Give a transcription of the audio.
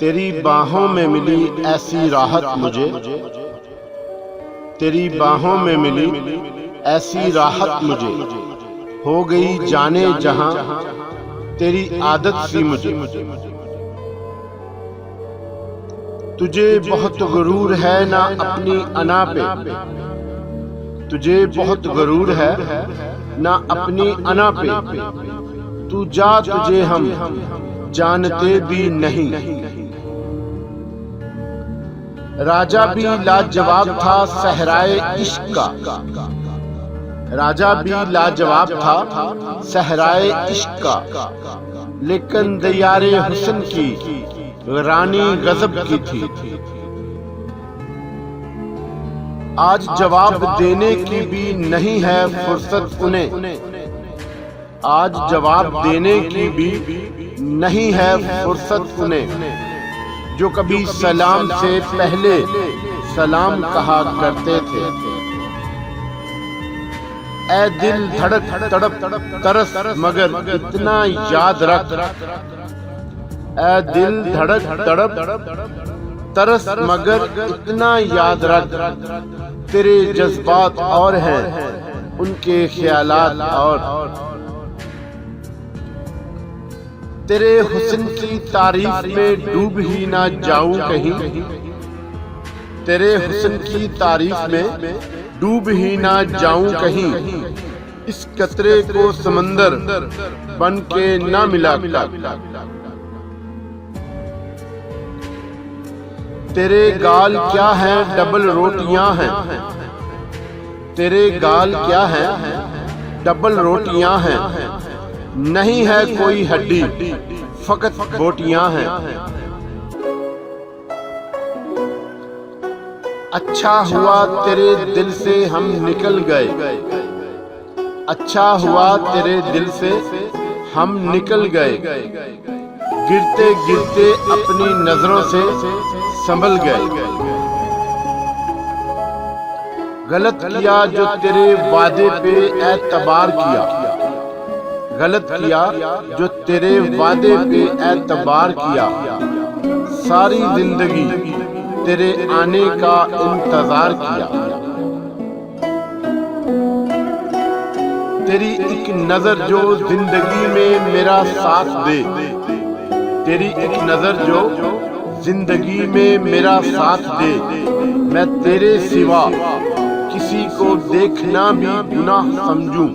तेरी बाहों में मिली ऐसी राहत मुझे, तेरी बाहों में मिली ऐसी राहत मुझे, हो गई जाने जहां तेरी आदत सी मुझे। तुझे बहुत गुरूर है ना अपनी अना पे, तुझे बहुत गुरूर है ना अपनी अना पे, तू जा तुझे हम जानते भी नहीं। राजा भी लाजवाब था सहराए इश्क का, राजा भी लाजवाब था सहराए इश्क का, लेकिन दयारे हुस्न की रानी गजब की थी। आज जवाब देने की भी नहीं है फुर्सत उन्हें, आज जवाब देने की भी नहीं है फुर्सत उन्हें, जो कभी सलाम से पहले सलाम कहा करते थे। ऐ दिल धड़क तड़प तरस मगर इतना याद रख, ऐ दिल धड़क तड़प तरस मगर इतना याद रख, तेरे जज्बात और हैं उनके ख्यालात और। तेरे हुस्न की तारीफ में डूब ही ना जाऊं कहीं, तेरे हुस्न की तारीफ में डूब ही ना जाऊं कहीं, इस कतरे को समंदर बन के ना मिला। तेरे गाल क्या हैं डबल रोटियां हैं, तेरे गाल क्या हैं डबल रोटियां हैं, नहीं है कोई हड्डी फकत बोटियां हैं। अच्छा हुआ तेरे दिल से हम निकल गए, अच्छा हुआ तेरे दिल से हम निकल गए, गिरते गिरते अपनी नजरों से संभल गए। गलत किया जो तेरे वादे पे एतबार किया, गलत किया जो तेरे वादे पे एतबार किया, सारी जिंदगी तेरे आने का इंतजार किया। तेरी एक नजर जो जिंदगी में मेरा साथ दे, तेरी एक नजर जो जिंदगी में मेरा साथ दे, मैं तेरे सिवा किसी को देखना भी गुनाह समझूं।